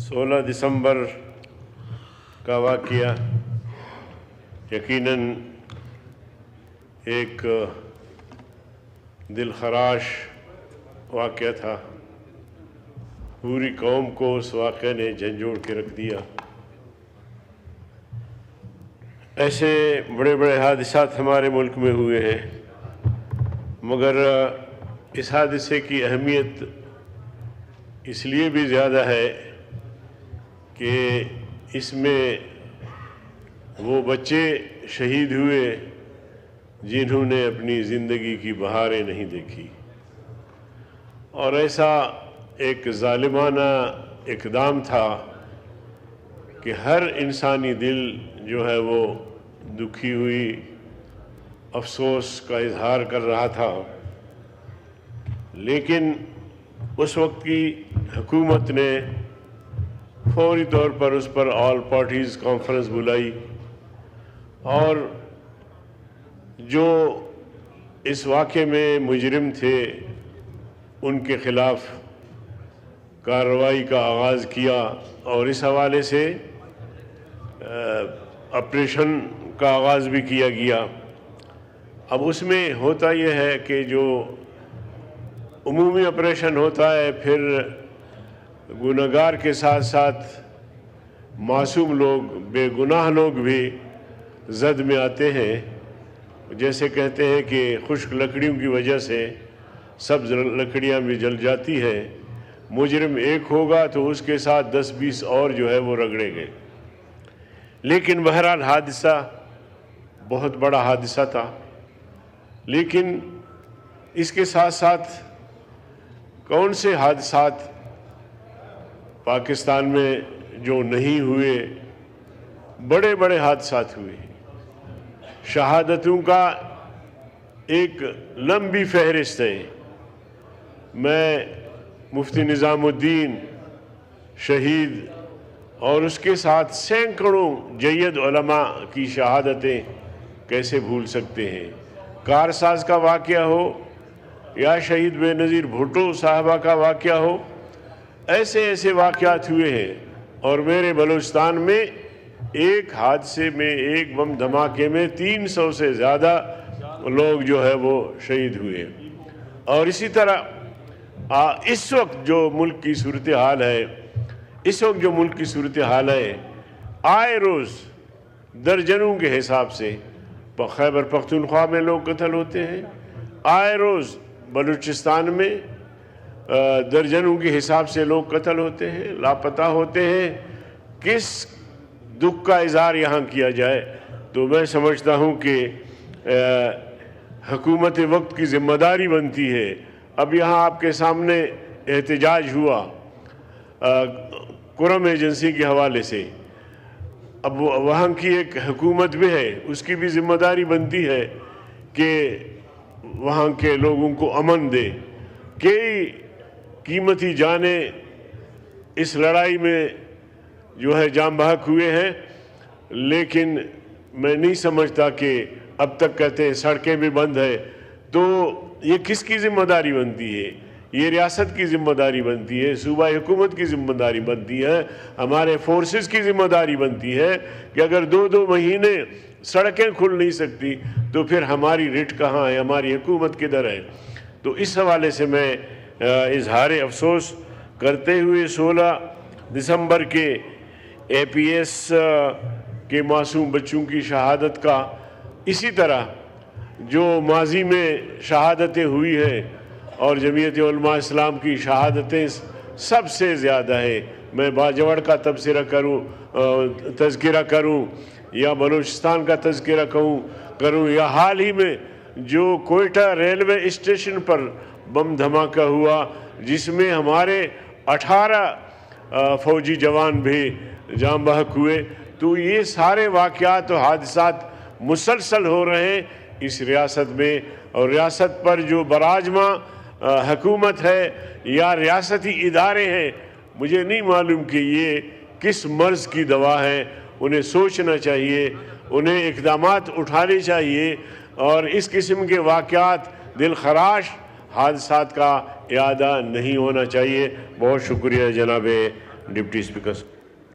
16 दिसंबर का वाक़या यकीनन एक दिलखराश वाक़या था। पूरी कौम को उस वाक़े ने झंझोड़ के रख दिया। ऐसे बड़े बड़े हादसात हमारे मुल्क में हुए हैं, मगर इस हादसे की अहमियत इसलिए भी ज़्यादा है कि इसमें वो बच्चे शहीद हुए जिन्होंने अपनी ज़िंदगी की बहारें नहीं देखी, और ऐसा एक ज़ालिमाना इक़दाम था कि हर इंसानी दिल जो है वो दुखी हुई अफसोस का इजहार कर रहा था। लेकिन उस वक्त की हुकूमत ने फौरी तौर पर उस पर ऑल पार्टीज़ कॉन्फ्रेंस बुलाई और जो इस वाक़े में मुजरिम थे उनके ख़िलाफ़ कार्रवाई का आगाज़ किया, और इस हवाले से ऑपरेशन का आगाज़ भी किया गया। अब उसमें होता यह है कि जो उमूमी ऑपरेशन होता है, फिर गुनहगार के साथ साथ मासूम लोग, बेगुनाह लोग भी जद में आते हैं। जैसे कहते हैं कि खुश्क लकड़ियों की वजह से सब्ज़ लकड़ियाँ भी जल जाती हैं। मुजरिम एक होगा तो उसके साथ 10-20 और जो है वो रगड़े गए। लेकिन बहरहाल हादसा बहुत बड़ा हादसा था। लेकिन इसके साथ साथ कौन से हादसात पाकिस्तान में जो नहीं हुए, बड़े बड़े हादसात हुए। शहादतों का एक लंबी फहरिस्त है। मैं मुफ्ती निज़ामुद्दीन शहीद और उसके साथ सैकड़ों जय्यद उलमा की शहादतें कैसे भूल सकते हैं। कारसाज का वाक़या हो या शहीद बेनज़ीर भुट्टो साहबा का वाक़या हो, ऐसे ऐसे वाक़यात हुए हैं। और मेरे बलूचिस्तान में एक हादसे में, एक बम धमाके में 300 से ज़्यादा लोग जो है वो शहीद हुए। और इसी तरह इस वक्त जो मुल्क की सूरत हाल है, आए रोज़ दर्जनों के हिसाब से खैबर पख्तूनख्वा में लोग कत्ल होते हैं। आए रोज़ बलूचिस्तान में दर्जनों के हिसाब से लोग कत्ल होते हैं, लापता होते हैं। किस दुख का इज़हार यहाँ किया जाए? तो मैं समझता हूँ कि हुकूमत वक्त की ज़िम्मेदारी बनती है। अब यहाँ आपके सामने एहतजाज हुआ कुरम एजेंसी के हवाले से। अब वहाँ की एक हुकूमत भी है, उसकी भी ज़िम्मेदारी बनती है कि वहाँ के लोगों को अमन दे। कई कीमती जाने इस लड़ाई में जो है जान बहक हुए हैं, लेकिन मैं नहीं समझता कि अब तक कहते हैं सड़कें भी बंद है। तो ये किसकी ज़िम्मेदारी बनती है? ये रियासत की ज़िम्मेदारी बनती है, सूबाई हुकूमत की ज़िम्मेदारी बनती है, हमारे फोर्सेस की ज़िम्मेदारी बनती है कि अगर 2-2 महीने सड़कें खुल नहीं सकती तो फिर हमारी रिट कहाँ है, हमारी हुकूमत किधर है? तो इस हवाले से मैं इजहार अफसोस करते हुए 16 दिसंबर के APS के मासूम बच्चों की शहादत का, इसी तरह जो माजी में शहादतें हुई हैं और जमीयत उलमा इस्लाम की शहादतें सबसे ज़्यादा है। मैं बाजवड़ का तज़किरा करूँ या बलूचिस्तान का तज़किरा करूँ या हाल ही में जो कोयटा रेलवे स्टेशन पर बम धमाका हुआ जिसमें हमारे 18 फ़ौजी जवान भी जान बहक हुए। तो ये सारे वाक़यात और हादसात मुसलसल हो रहे हैं इस रियासत में। और रियासत पर जो बराजमा हुकूमत है या रियासती इदारे हैं, मुझे नहीं मालूम कि ये किस मर्ज़ की दवा है। उन्हें सोचना चाहिए, उन्हें इक़दामात उठाने चाहिए और इस किस्म के वाक़यात दिलखराश हादसात का इआदा नहीं होना चाहिए। बहुत शुक्रिया जनाब ڈپٹی اسپیکر.